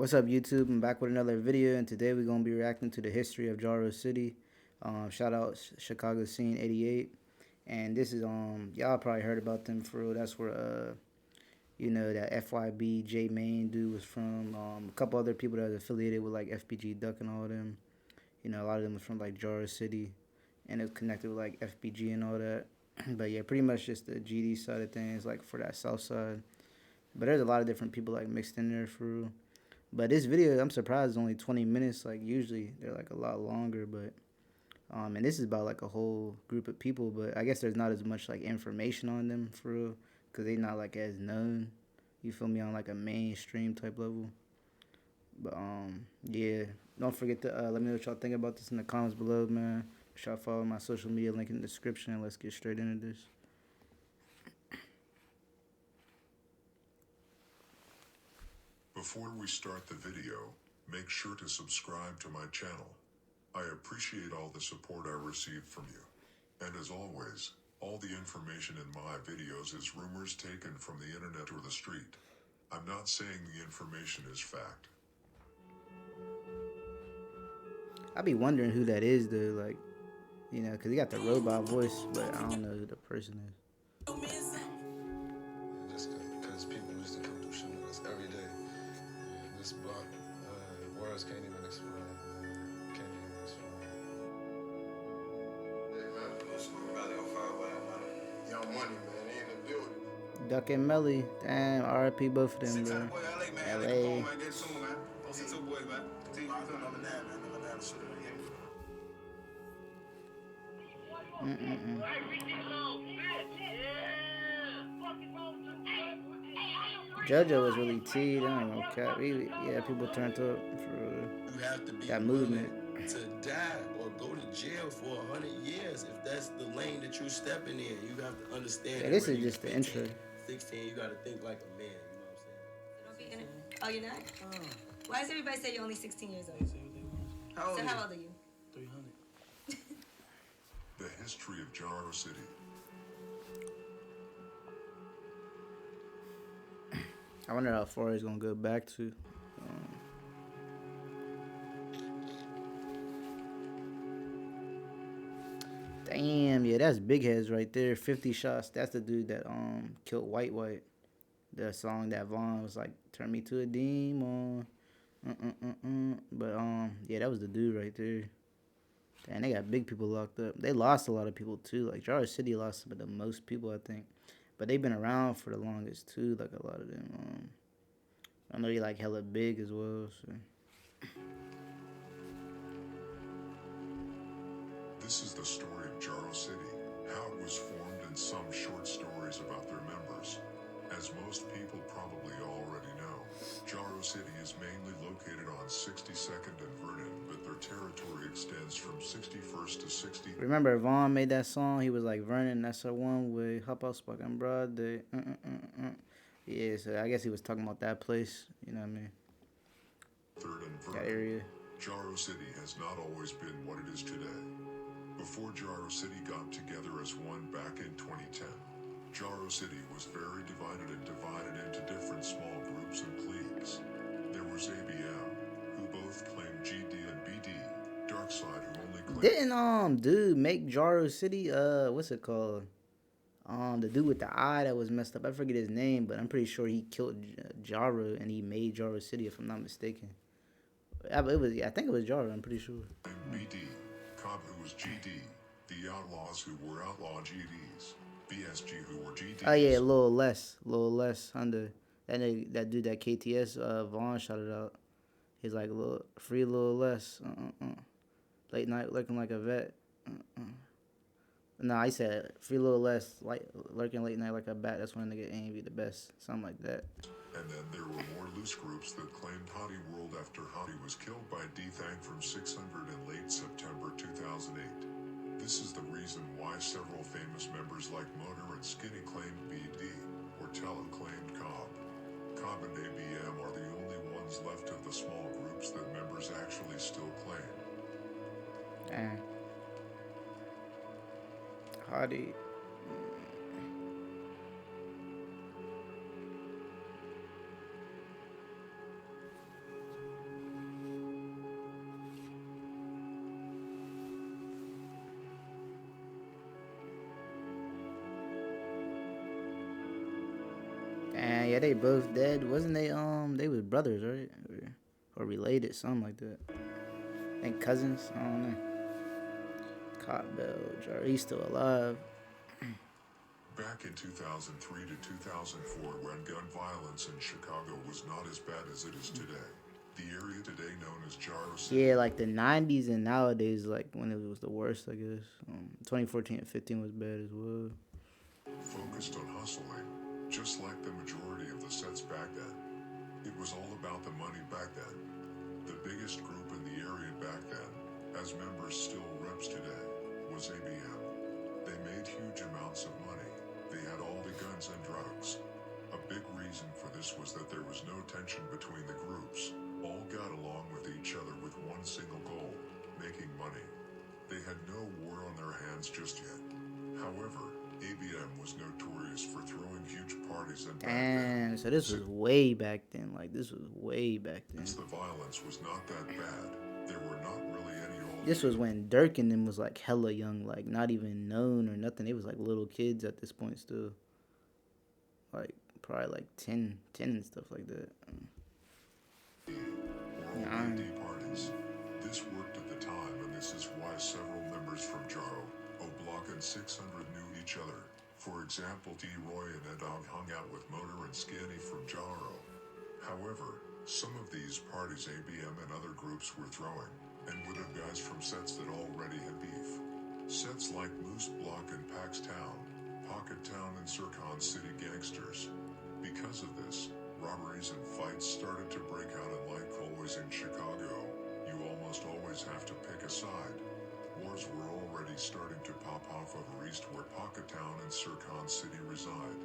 What's up, YouTube? I'm back with another video, and today we're gonna be reacting to the history of Jaro City. Shout out Chicago Scene '88, and this is y'all probably heard about them for real. That's where that FYB J Main dude was from. A couple other people that was affiliated with like FPG Duck and all of them. A lot of them was from like Jaro City, and it was connected with like FPG and all that. But yeah, pretty much just the GD side of things, like for that South side. But there's a lot of different people like mixed in there for real. But this video, I'm surprised, is only 20 minutes. Like usually they're like a lot longer. But and this is about like a whole group of people. But I guess there's not as much like information on them for real, cause they not like as known. You feel me, on like a mainstream type level. But yeah. Don't forget to let me know what y'all think about this in the comments below, man. Make sure y'all follow my social media link in the description. Let's get straight into this. Before we start the video, make sure to subscribe to my channel. I appreciate all the support I received from you. And as always, all the information in my videos is rumors taken from the internet or the street. I'm not saying the information is fact. I be wondering who that is though, like, cause he got the robot voice, but I don't know who the person is. Just because people used to come through shooting us every day. This block, words can't even explain. Can't even explain. Young Money, man, they in the building. Duck and Melly, damn, RIP both of them, bro. LA. JoJo was really teed. I don't know, cap. Yeah, people turned up for You have to be that movement. To die or go to jail for 100 years if that's the lane that you're stepping in. You have to understand. Yeah, this is just the intro. 16, you got to think like a man. You know what I'm saying? Oh, you're not? Why does everybody say you're only 16 years old? How old, how old are you? 300. The history of Jaro City. I wonder how far he's gonna go back to. Damn, yeah, that's Big Heads right there. 50 shots. That's the dude that killed White White. The song that Vaughn was like, "Turn me to a demon." But yeah, that was the dude right there. Damn, they got big people locked up. They lost a lot of people too. Like Jaro City lost some of the most people, I think. But they've been around for the longest too. Like a lot of them. I know they like hella big as well. So. This is the story of Jaro City, how it was formed, and some short stories about their members. As most people probably already know, Jaro City is mainly located on 62nd and Vernon, but their territory extends from 61st to 60. Remember Vaughn made that song? He was like, Vernon, that's our one way. Hop out, fucking broad day. Yeah, so I guess he was talking about that place. You know what I mean? 3rd and Vernon. That area. Jaro City has not always been what it is today. Before Jaro City got together as one back in 2010, Jaro City was very divided into different small groups and cliques. There was ABM, who both claimed GD and BD, Darkside, who only claimed... Didn't dude make Jaro City, what's it called? The dude with the eye that was messed up. I forget his name, but I'm pretty sure he killed Jaro and he made Jaro City, if I'm not mistaken. I think it was Jaro, I'm pretty sure. BD, Cobb, who was GD, the Outlaws, who were Outlaw GDs, BSG, who were GDs. Oh yeah, a little less under that dude that KTS Vaughn shouted out. He's like a little less. Late night looking like a vet. No, I said free little less, like lurking late night like a bat. That's when the nigga ain't be the best, something like that. And then there were more loose groups that claimed Hottie World after Hottie was killed by D-Thang from 600 in late September 2008. This is the reason why several famous members like Motor and Skinny claimed BD, Ortella claimed Cobb. Cobb and ABM are the only ones left of the small groups that members actually still claim. Dang. Hottie. they both dead. Wasn't they? They was brothers, right? Or related, something like that. I think cousins. I don't know. Cotton Bell, Jaro, he's still alive. Back in 2003 to 2004, when gun violence in Chicago was not as bad as it is today, the area today known as Jaro City. Yeah, like the 90s and nowadays, like when it was the worst, I guess. 2014 and 15 was bad as well. Focused on hustling, just like the majority of the sets back then. It was all about the money back then. The biggest group in the area back then, as members still reps today, was ABM. They made huge amounts of money. They had all the guns and drugs. A big reason for this was that there was no tension between the groups. All got along with each other with one single goal, making money. They had no war on their hands just yet. However, ABM was notorious for throwing huge parties and Damn, so this was way back then. Like, this was way back then. since the violence was not that bad, there were not really any old This was when Dirk and them was like hella young, like not even known or nothing. They was like little kids at this point still. Like, probably like 10 and stuff like that. D parties. This worked at the time, and this is why several members from Jaro, O'Block, and 600 knew each other. For example, D-Roy and Edog hung out with Motor and Skinny from Jaro. However, some of these parties ABM and other groups were throwing, and would have guys from sets that already had beef. Sets like Moose Block and Pax Town, Pocket Town, and Sircon City Gangsters. Because of this, robberies and fights started to break out, and like always in Chicago, you almost always have to pick a side. Wars were already starting to pop off over east where Pocket Town and Sircon City reside.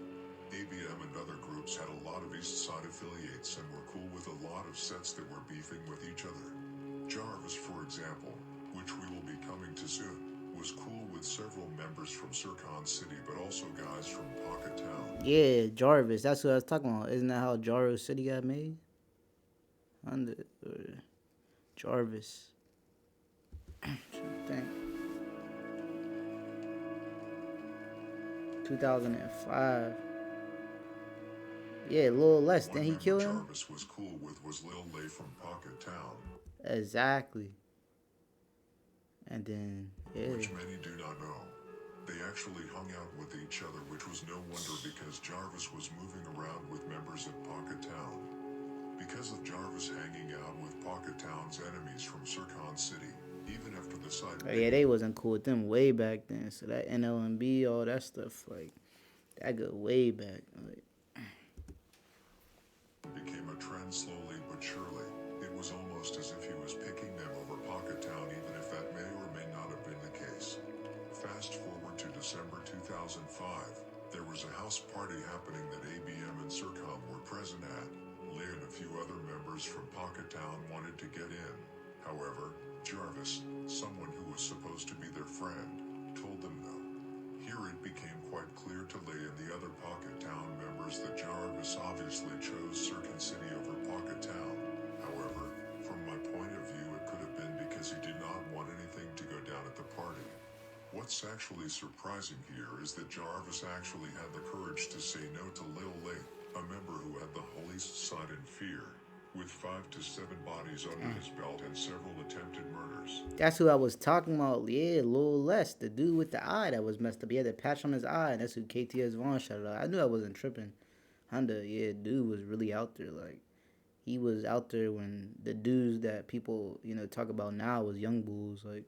ABM and other groups had a lot of east side affiliates and were cool with a lot of sets that were beefing with each other. Jarvis, for example, which we will be coming to soon, was cool with several members from Sircon City, but also guys from Pocket Town. Yeah, Jarvis. That's what I was talking about. Isn't that how Jaro City got made? Jarvis. Think. 2005. Yeah, Lil Les. Didn't he kill him? Jarvis was cool with was Lil Lay from Pocket Town. Exactly. And then, yeah. Which many do not know. They actually hung out with each other, which was no wonder because Jarvis was moving around with members of Pocket Town. Because of Jarvis hanging out with Pocket Town's enemies from Sircon City, even after the side Oh, yeah, they wasn't cool with them way back then. So that NLMB, all that stuff, like, that go way back. Like, became a trend slowly but surely. It was almost as if he was picking them over Pocket Town, even if that may or may not have been the case. Fast forward to December 2005, there was a house party happening that ABM and Sircon were present at. Lay and a few other members from Pocket Town wanted to get in. However, Jarvis, someone who was supposed to be their friend, told them no. Here it became quite clear to Lay and the other Pocket Town members that Jarvis obviously chose Sircon City over Pocket Town. However, from my point of view, it could have been because he did not want anything to go down at the party. What's actually surprising here is that Jarvis actually had the courage to say no to Lil Lay, a member who had the whole east side in fear, with 5 to 7 bodies under his belt and several attempted murders. that's who I was talking about. Yeah, Lil Les, the dude with the eye that was messed up. He had the patch on his eye, and that's who KTS Vaughn shouted out. I knew I wasn't tripping. Honda, yeah, dude was really out there. Like, he was out there when the dudes that people, talk about now was young bulls. Like,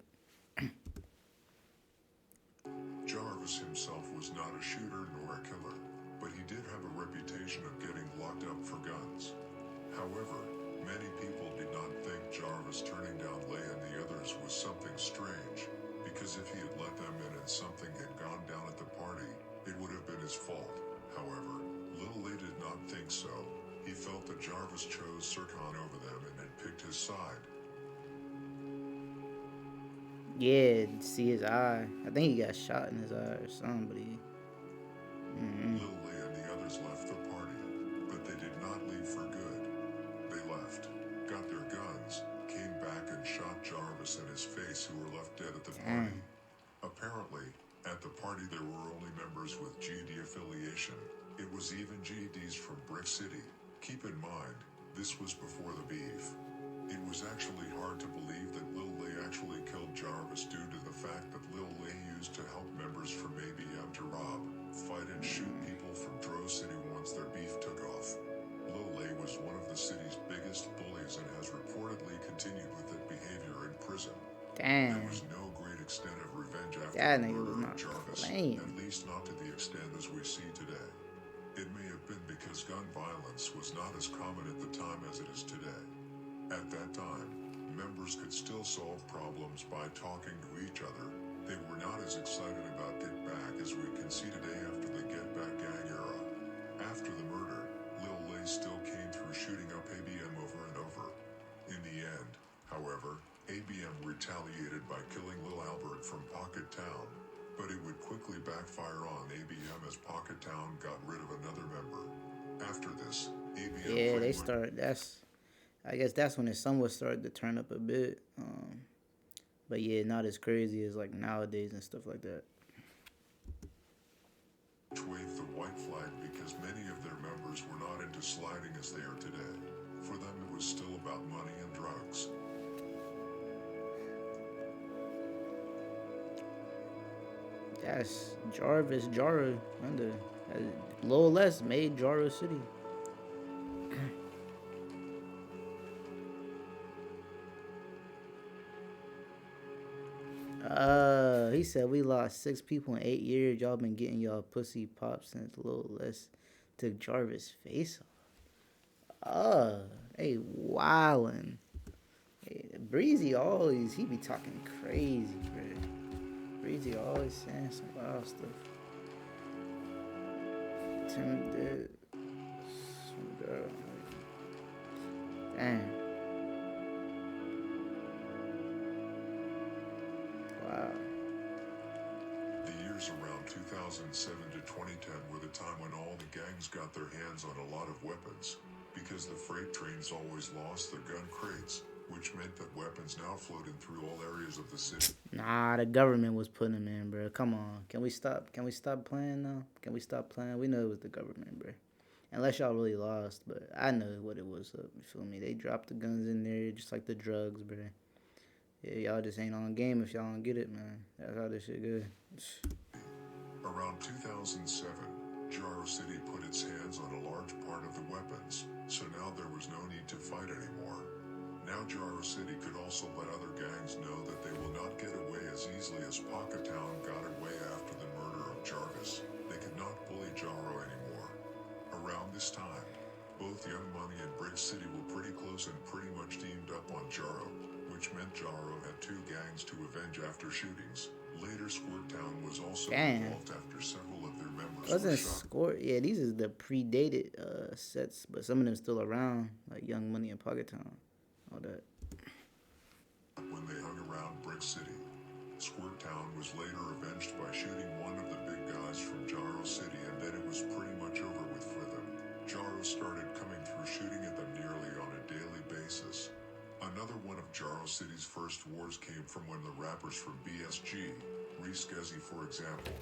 Jarvis himself was not a shooter nor a killer, but he did have a reputation of getting locked up for guns. However, many people did not think Jarvis turning down Lay and the others was something strange, because if he had let them in and something had gone down at the party, it would have been his fault. However, Lil Lay did not think so. He felt that Jarvis chose Sircon over them and had picked his side. yeah, see his eye. I think he got shot in his eye or something, but he... Lil Lay and the others left the party, but they did not leave for good. They left, got their guns, came back and shot Jarvis in his face, who were left dead at the party. Apparently, at the party there were only members with GD affiliation, It was even GDs from Brick City. Keep in mind, this was before the beef. It was actually hard to believe that Lil Lay actually killed Jarvis due to the fact that Lil Lay used to help members from ABM to rob, fight and shoot people from Dro City once their beef took off. Lil Lay was one of the city's biggest bullies and has reportedly continued with that behavior in prison. Damn. There was no great extent of revenge after That the nigga was murder of not Jarvis, playing. at least not to the extent as we see today. It may have been because gun violence was not as common at the time as it is today. At that time, members could still solve problems by talking to each other. They were not as excited about Get Back as we can see today after the Get Back gang era. After the murder, Lil Lay still came through shooting up ABM over and over. In the end, however, ABM retaliated by killing Lil Albert from Pocket Town, but it would quickly backfire on ABM as Pocket Town got rid of another member. After this, ABM Yeah, they pretty much started. I guess that's when it somewhat started to turn up a bit. But yeah, not as crazy as like nowadays and stuff like that. waved the white flag because many of their members were not into sliding as they are today. For them, it was still about money and drugs. That's Jarvis, Jaro, under Lil Les made Jaro City. He said we lost 6 people in 8 years. Y'all been getting y'all pussy pop since Lil Les took Jarvis' face off. Hey, wildin'. Hey, Breezy always, he be talking crazy, bro. Breezy always saying some wild stuff. Tim did some girl. Damn. Wow. The years around 2007 to 2010 were the time when all the gangs got their hands on a lot of weapons, because the freight trains always lost their gun crates, which meant that weapons now floated through all areas of the city. Nah, the government was putting them in, bro. Come on. Can we stop? Can we stop playing now? Can we stop playing? We know it was the government, bro. Unless y'all really lost, but I know what it was up. You feel me? They dropped the guns in there just like the drugs, bro. Yeah, y'all just ain't on game if y'all don't get it, man. That's how this shit go. Around 2007, Jaro City put its hands on a large part of the weapons, so now there was no need to fight anymore. Now Jaro City could also let other gangs know that they will not get away as easily as Pocket Town got away after the murder of Jarvis. They could not bully Jaro anymore. Around this time, both Young Money and Brick City were pretty close and pretty much teamed up on Jaro, which meant Jaro had 2 gangs to avenge after shootings. Later, Squirtown was also involved after several of their members were Wasn't shot. Score? Yeah, these is the predated sets, but some of them still around, like Young Money and Pocket Town, all that. When they hung around Brick City, Squirtown was later avenged by shooting one of the big guys from Jaro City, and then it was pretty much over with for them. Jaro started coming through shooting at them nearly on a daily basis. Another one of Jaro City's first wars came from when the rappers from BSG, Reese Gezi for example,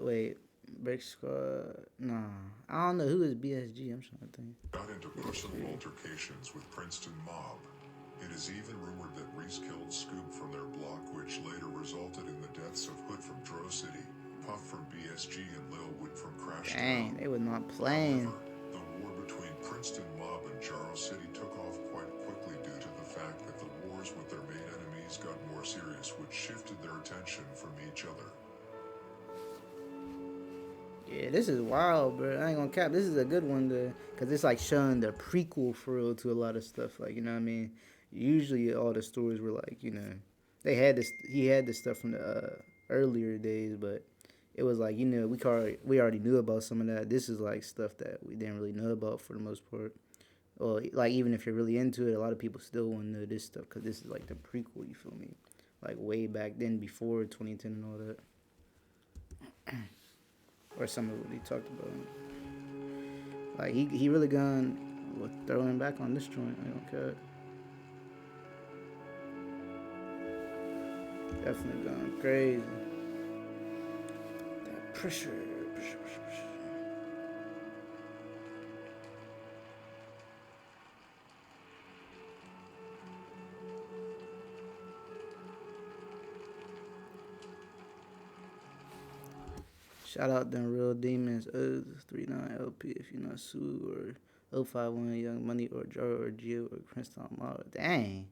Wait, Brick Squad? Nah, I don't know who is BSG. I'm trying to think. got into personal altercations with Princeton Mob. It is even rumored that Reese killed Scoop from their block, which later resulted in the deaths of Hood from Dro City, Puff from BSG, and Lil Wood from Crash Dang, Town. they was not playing. However, the war between Princeton Mob and Jaro City took off quite quickly due to the fact that the wars with their main enemies got more serious, which shifted their attention from each other. Yeah, this is wild, bro. I ain't gonna cap. This is a good one, cause it's like showing the prequel for real to a lot of stuff. Like, you know what I mean? Usually, all the stories were like, you know, they had this. He had this stuff from the earlier days, but it was like, you know, we already knew about some of that. This is like stuff that we didn't really know about for the most part. Well, like even if you're really into it, a lot of people still want to know this stuff because this is like the prequel. You feel me? Like way back then, before 2010 and all that. Or some of what he talked about. Like he really gone throwing back on this joint. I don't care. Definitely gone crazy. That pressure. Shout out them real demons. 39 LP if you're not Sue or 051 Young Money or Jaro or Gio or Princeton Mall. Dang.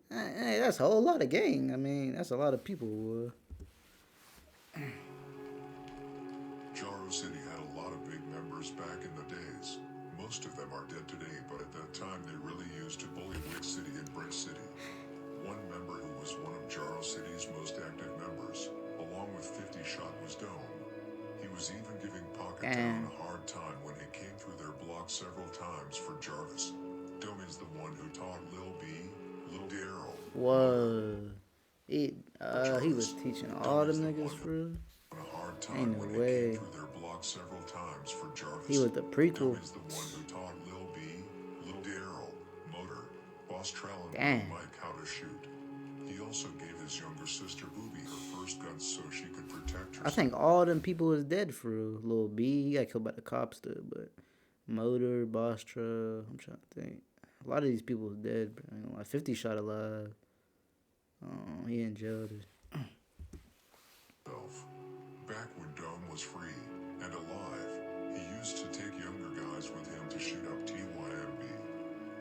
Hey, that's a whole lot of gang. I mean, that's a lot of people. Jaro City had a lot of big members back in the days. Most of them are dead today, but at that time they really used to bully Wick City and Brick City. One member who was one of Jaro City's most active members, along with 50 Shot, was Dome. He was even giving Pocket Town a hard time when he came through their block several times for Jarvis. Dome is the one who taught Lil B, Lil Jaro. Whoa. He was teaching all them niggas for real. Ain't no way. Several times for Jarvis. He was the prequel. Dome is the one who taught Lil B, Lil Jaro, Motor, Boss Trell, and Damn. Mike how to shoot. He also gave his younger sister Booby her first gun so she could protect herself. I think all them people was dead for real. Lil B, he got killed by the cops too, but Motor, Boss Trell, I'm trying to think. A lot of these people was dead, bro. Like 50 Shot alive. He in jail. Back when Dome was free and alive, he used to take younger guys with him to shoot up TYMB.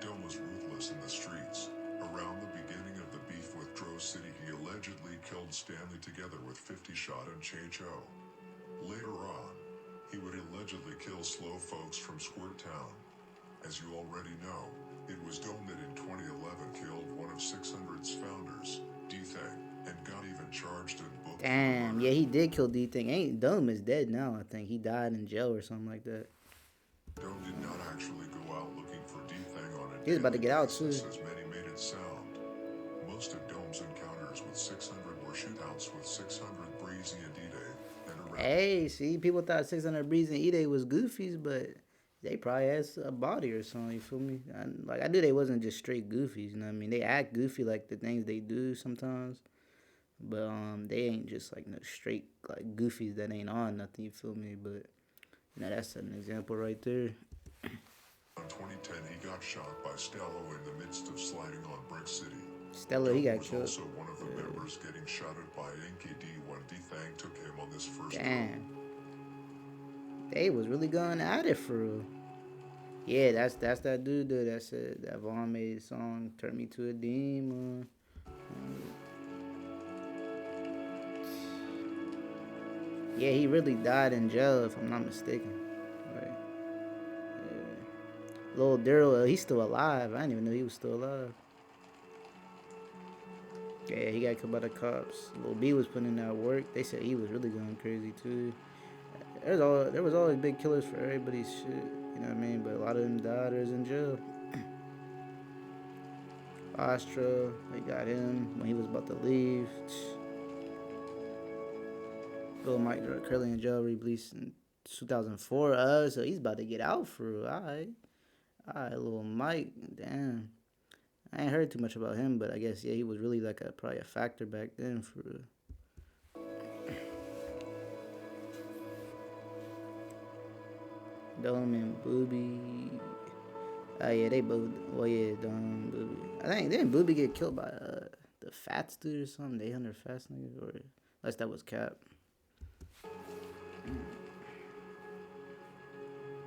Dome was ruthless in the streets. Around the beginning of the beef with Dro City, he allegedly killed Stanley together with 50 Shot and Cho. Later on, he would allegedly kill slow folks from Squirt Town. As you already know, it was Dome that in 2011 killed one of 600's founders, D-Thang, and got even charged and booked. Damn, yeah, he did kill D-Thing. Ain't Dome is dead now, I think. He died in jail or something like that. Dome did not actually go out looking for D-Thang on a He was about to get out too. as many made it sound. Most of Dome's encounters with 600 were shootouts with 600 Breezy and D-Day and around. Hey, see, people thought 600 Breeze and E-Day was goofies, but they probably had a body or something, you feel me? I knew they wasn't just straight goofies, you know what I mean? They act goofy like the things they do sometimes, but they ain't just like no straight like goofies that ain't on nothing, you feel me? But, you know, that's an example right there. In 2010, he got shot by Stello in the midst of sliding on Brick City. Stella, he got was killed. also one of the members getting shotted by NKD when D-Thang took him on this first Damn. They was really going at it for real. Yeah, that's that dude that said that Vaughn made song "Turn Me to a Demon." Yeah, he really died in jail if I'm not mistaken. Right. Yeah. Lil Daryl, he's still alive. I didn't even know he was still alive. Yeah, he got killed by the cops. Lil B was putting in that work. They said he was really going crazy too. There was always big killers for everybody's shit, you know what I mean? But a lot of them died or is in jail. Astra, they got him when he was about to leave. Lil Mike currently in jail, released in 2004. So he's about to get out for real. Alright, Lil Mike, damn. I ain't heard too much about him, but I guess yeah, he was really like probably a factor back then for real. Dome and Booby. Oh yeah, they both. Well yeah, Dome, Booby. I think didn't Booby get killed by the Fats dude or something? The 800 Fats nigga, or unless that was Cap.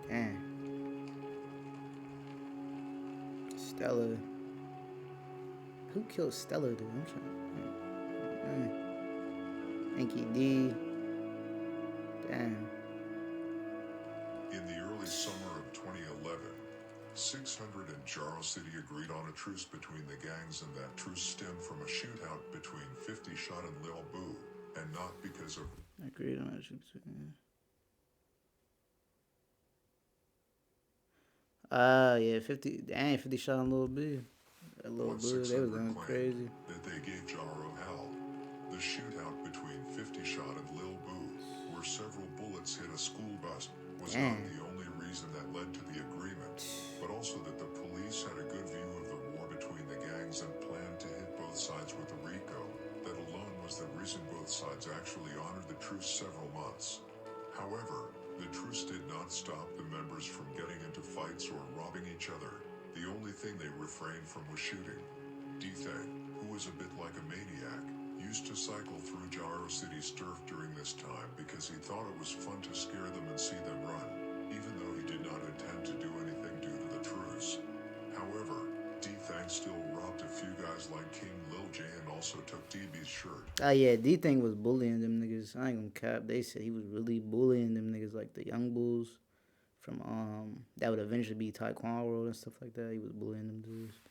Damn. Stella. Who killed Stella dude? I'm trying. Inky D. Damn. In the early summer of 2011, 600 and Jaro City agreed on a truce between the gangs, and that truce stemmed from a shootout between 50 Shot and Lil Boo, and not because of... Agreed on a truce between... yeah, 50 Shot on Lil B. That Lil Boo, they was going crazy. That they gave Jaro hell. The shootout between 50 Shot and Lil Boo, where several bullets hit a school bus, was not the only reason that led to the agreement, but also that the police had a good view of the war between the gangs and planned to hit both sides with a RICO. That alone was the reason both sides actually honored the truce several months. However, the truce did not stop the members from getting into fights or robbing each other. The only thing they refrained from was shooting. D-Thang, who was a bit like a maniac, used to cycle through Jaro City's turf during this time because he thought it was fun to scare them and see them run, even though he did not intend to do anything due to the truce. However, D-Thang still robbed a few guys like King Lil J and also took DB's shirt. Oh yeah, D-Thing was bullying them niggas. I ain't gonna cap. They said he was really bullying them niggas like the Young Bulls from that would eventually be Taekwondo World and stuff like that. He was bullying them dudes.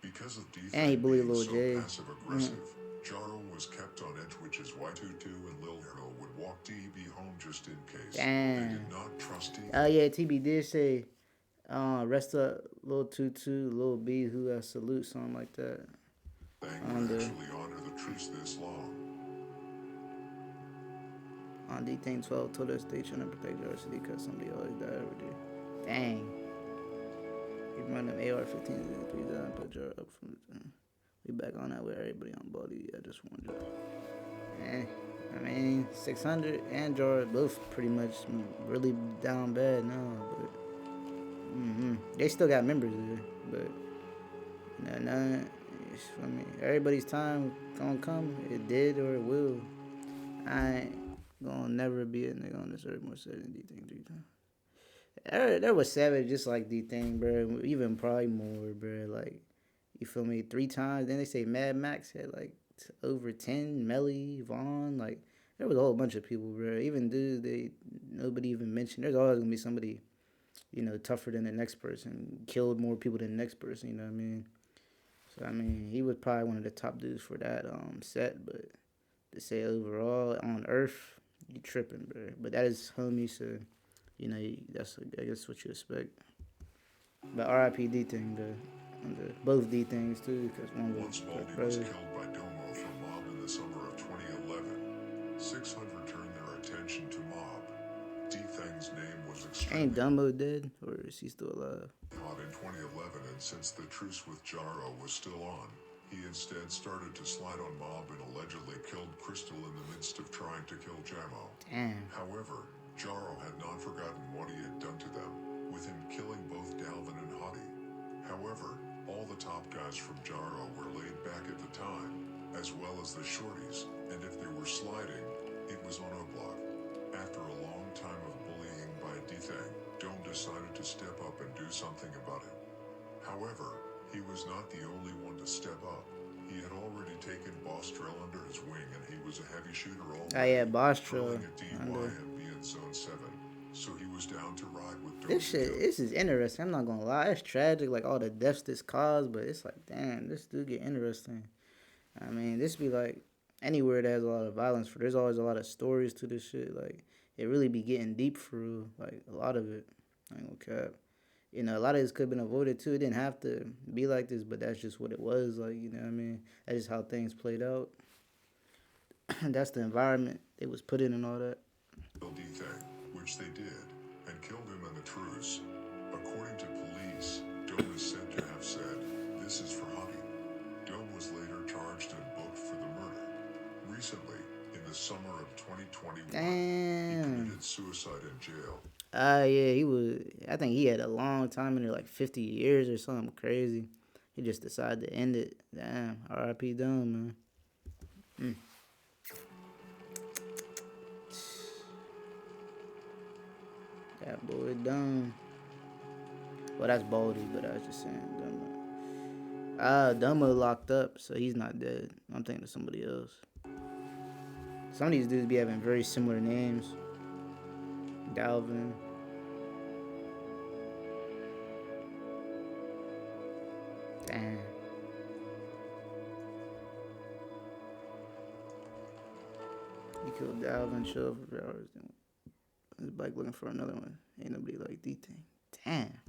Because of And he D-Thang bullied being Lil so J. passive-aggressive, Jaro was kept on edge, which is why Tutu and Lil Jaro would walk DB home just in case. They Damn. did not trust DB. Oh yeah, TB did say, rest up, Lil Tutu, Lil B, who I salute, something like that. Thang would actually honor the truce this long. On D-Thing 12 told us they trying to protect Jaro City because somebody always died over there. Dang. He run them AR-15s and 3 down and put Jaro up from the we back on that with everybody on body. I just wanted to. I mean, 600 and Jaro both pretty much really down bad now, but they still got members there, but I mean, everybody's time gonna come. It did or it will. I ain't gonna never be a nigga on this earth more sad than D-Thing 3 times. There was Savage just like D-Thing, bro. Even probably more, bro. Like, you feel me? 3 times. Then they say Mad Max had like over 10. Melly, Vaughn, like there was a whole bunch of people, bro. Even dudes nobody even mentioned. There's always gonna be somebody, tougher than the next person, killed more people than the next person. You know what I mean? So I mean, he was probably one of the top dudes for that set. But to say overall on Earth, you tripping, bro. But that is homie, so that's I guess what you expect. But R.I.P. D-Thing, both D-Things too, because one Once was Baldy brother. was killed by Domo from Mob in the summer of 2011, 600 turned their attention to Mob. D-Thang's name was extremely Ain't Dumbo dead, or is he still alive? hot in 2011, and since the truce with Jaro was still on, he instead started to slide on Mob and allegedly killed Crystal in the midst of trying to kill Jamo. Damn. However, Jaro had not forgotten what he had done to them, with him killing both Dalvin and Hottie. However, all the top guys from Jaro were laid back at the time, as well as the shorties, and if they were sliding, it was on O-Block. After a long time of bullying by D-Thang, Dome decided to step up and do something about it. However, he was not the only one to step up. He had already taken Bostrel under his wing, and he was a heavy shooter already. Oh yeah, Bostrel. Hurling a DY and be in Zone 7, so he was down to ride with Dome. This is interesting. I'm not gonna lie. It's tragic, like all the deaths this caused, but it's like, damn, this do get interesting. I mean, this be like anywhere that has a lot of violence. There's always a lot of stories to this shit. Like, it really be getting deep for real. Like, a lot of it. I ain't gonna cap. A lot of this could have been avoided too. It didn't have to be like this, but that's just what it was. Like, you know what I mean? That's just how things played out. That's the environment it was put in and all that. D-Thang, which they did, and killed him in the truce. According to police, Dome is said to have said, "This is for Hottie." Dome was later charged and booked for the murder. Recently, in the summer of 2021, he committed suicide in jail. Yeah, he was. I think he had a long time in there, like 50 years or something crazy. He just decided to end it. Damn, R.I.P. Dumb, man. That boy dumb. Well, that's Baldy, but I was just saying Dumbo. Dumbo locked up, so he's not dead. I'm thinking of somebody else. Some of these dudes be having very similar names. Dalvin. Damn. He killed Dalvin, Shove for hours. His bike looking for another one. Ain't nobody like D-Thing. Damn.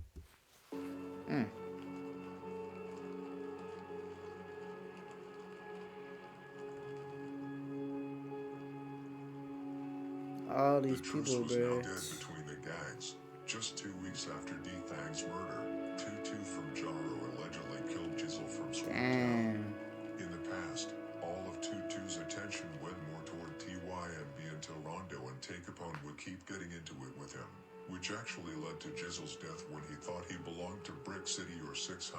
All these The truce people, was now bro. dead between the gangs. Just 2 weeks after D-Thang's murder, Tutu from Jaro allegedly killed Jizzle from Swamp. In the past, all of Tutu's attention went more toward TYMB until Rondo and Take-Upon would keep getting into it with him, which actually led to Jizzle's death when he thought he belonged to Brick City or 600.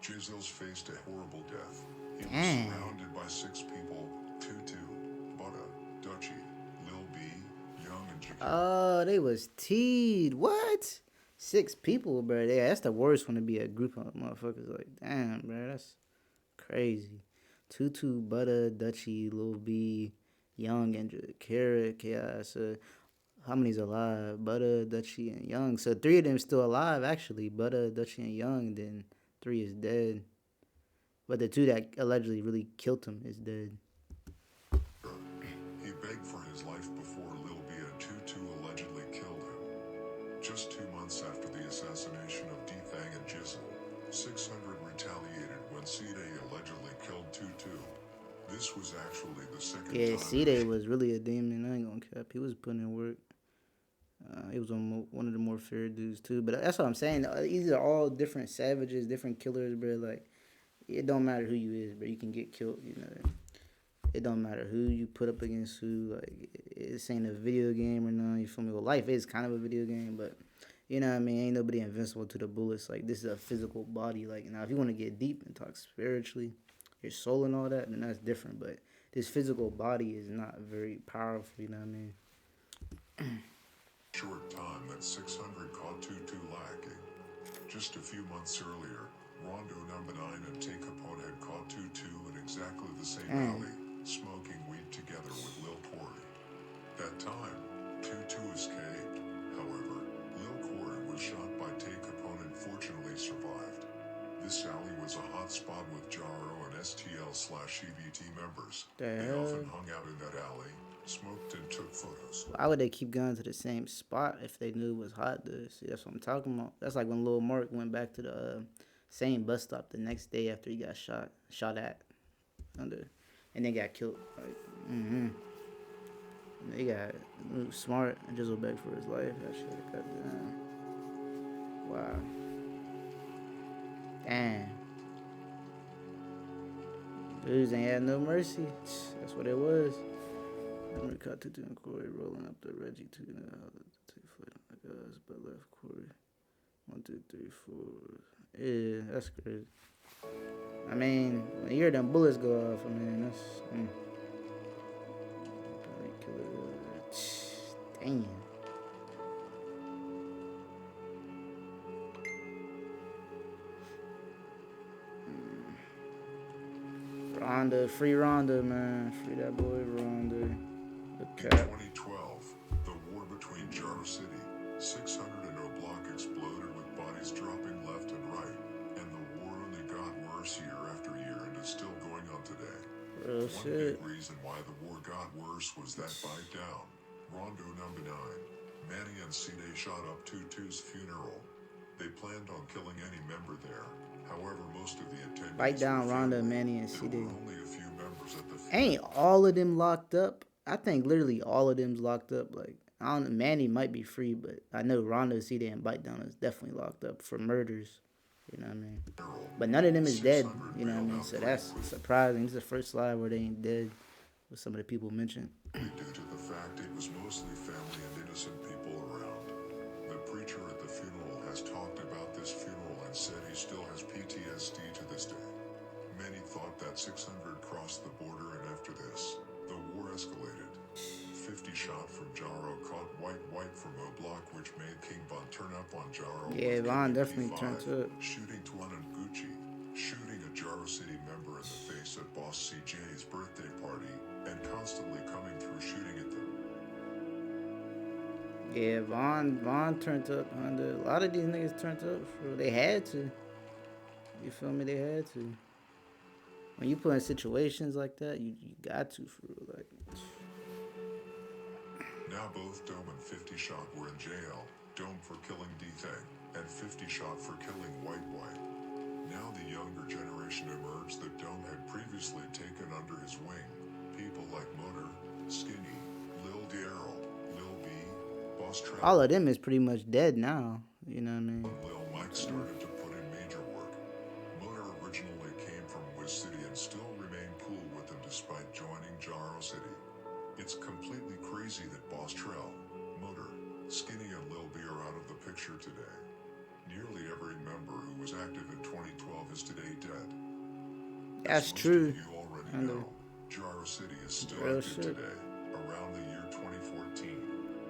Jizzles faced a horrible death. He was Damn. surrounded by 6 people: Tutu, Buddha, Dutchy, Lil B, Young, and Jakir. Oh, they was teed. What? 6 people, bro. Yeah, that's the worst one to be a group of motherfuckers. Like, damn, bro, that's crazy. Tutu, Butter, Dutchy, Lil B, Young, and Carrot, Chaos. How many's alive? Butter, Dutchy, and Young. So 3 of them still alive, actually. Butter, Dutchy, and Young. Then 3 is dead. But the 2 that allegedly really killed him is dead. He begged for his life before Lil B and Tutu allegedly killed him. Just 2 months after the assassination of D-Thang and Jizzle, 600 retaliated when C-Day allegedly killed Tutu. This was actually the second Yeah, time. C-Day was really a demon. I ain't gonna cap. He was putting in work. He was one of the more fair dudes too. But that's what I'm saying. These are all different savages, different killers, bro. Like, it don't matter who you is, bro. You can get killed. You know, it don't matter who you put up against who. Like, this ain't a video game or nothing. You feel me? Well, life is kind of a video game, but you know what I mean. Ain't nobody invincible to the bullets. Like, this is a physical body. Like, now if you want to get deep and talk spiritually, your soul and all that, then that's different. But this physical body is not very powerful. You know what I mean? Short time that 600 caught Tutu lacking. Just a few months earlier, Rondo number 9 and Tay Capone had caught Tutu in exactly the same alley, smoking weed together with Lil Corey. That time, Tutu escaped. However, Lil Corey was shot by Tay Capone and fortunately survived. This alley was a hot spot with Jaro and STL/EBT members. They often hung out in that alley, smoked, and took photos. Why would they keep going to the same spot if they knew it was hot there? See, that's what I'm talking about. That's like when Lil Mark went back to the same bus stop the next day after he got shot at, and then got killed. Like, They got smart and Jizzle back for his life. That shit, goddamn. Wow. Damn. Dudes ain't had no mercy. That's what it was. I caught Tutu and Corey rolling up the Reggie 2 and the 2 foot like us, but left Corey 1, 2, 3, 4. Yeah, that's crazy. I mean, when you hear them bullets go off, I mean, that's damn. Rhonda, free Rhonda, man. Free that boy Rhonda. In 2012, the war between Jaro City, 600 and O'Block exploded with bodies dropping left and right, and the war only got worse year after year and is still going on today. Real One shit. big reason why the war got worse was that bite down. Rondo number 9, Manny and C-Day shot up Tutu's funeral. They planned on killing any member there. However, most of the attendees Bite down were Rhonda, family. Manny, and There C-Day. were only a few members at the Ain't all of them locked up? I think literally all of them's locked up. Like, I don't know, Manny might be free, but I know Rondo, C-Day, and Bite Down is definitely locked up for murders. You know what I mean? But none of them is dead. You know what I mean? So that's surprising. This is the first slide where they ain't dead with some of the people mentioned. due to the fact it was mostly family and innocent people around. The preacher at the funeral has talked about this funeral and said he still has PTSD to this day. Many thought that 600 crossed the border, and after this, the war escalated. 50 shot from Jaro caught White from O'Block, which made King Von turn up on Jaro. Yeah, with Von KP5, definitely turned up. shooting Tuan and Gucci, shooting a Jaro City member in the face at Boss CJ's birthday party, and constantly coming through shooting at them. Yeah, Von turned up. A lot of these niggas turned up. They had to. You feel me? They had to. When you put in situations like that, you got to, for real. Like, Now both Dome and 50 Shot were in jail, Dome for killing D-Thang, and 50 Shot for killing White. Now the younger generation emerged that Dome had previously taken under his wing. People like Motor, Skinny, Lil Jaro, Lil B, Boss Trap, all of them is pretty much dead now. You know what I mean? Lil Mike started to put in major work. Motor originally came from Wiz City and still remained cool with them despite joining Jaro City. It's completely crazy that Boss Trell, Motor, Skinny, and Lil B are out of the picture today. Nearly every member who was active in 2012 is today dead. That's As most true. of you already Kinda know, Jaro City is still real active shit. today. Around the year 2014,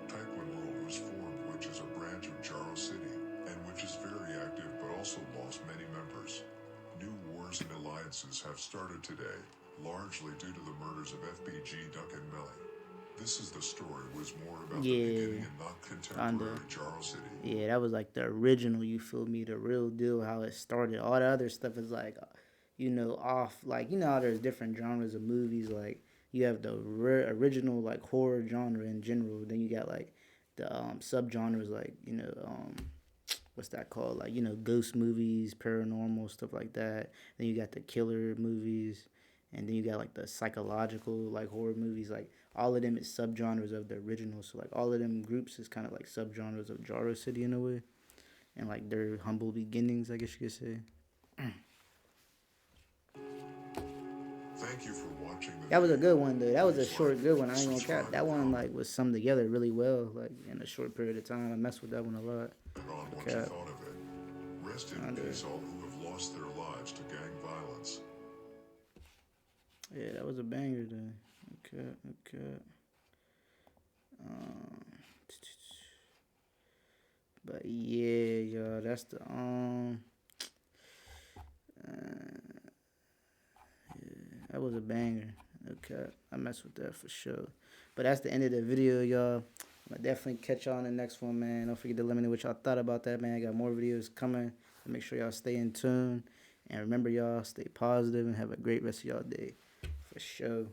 Taekwon World was formed, which is a branch of Jaro City, and which is very active but also lost many members. New wars and alliances have started today, largely due to the murders of FBG Duck and Melly. This is the story was more about the beginning Yeah, and not kinda. contemporary Jaro City. Yeah, that was like the original. You feel me? The real deal. How it started. All the other stuff is like, off. Like how there's different genres of movies. Like you have the original like horror genre in general. Then you got like the subgenres like what's that called? Like ghost movies, paranormal stuff like that. Then you got the killer movies, and then you got like the psychological like horror movies. Like all of them is subgenres of the original. So like all of them groups is kind of like subgenres of Jaro City in a way, and like their humble beginnings, I guess you could say. Thank you for watching the That was a video. good one though. That was a Please short like, good one. I ain't gonna cap. subscribe, That and one comment like was summed together really well, like in a short period of time. I messed with that one a lot. on what you Cap. thought of it. Rest in Kinda. peace all who have lost their lives to gang violence. Yeah, that was a banger though. Okay, okay. Um, but yeah, y'all, that's the that was a banger. Okay, I mess with that for sure. But that's the end of the video, y'all. I'm gonna definitely catch y'all on the next one, man. Don't forget to let me know what y'all thought about that, man. I got more videos coming. So make sure y'all stay in tune. And remember, y'all, stay positive and have a great rest of y'all day. For sure.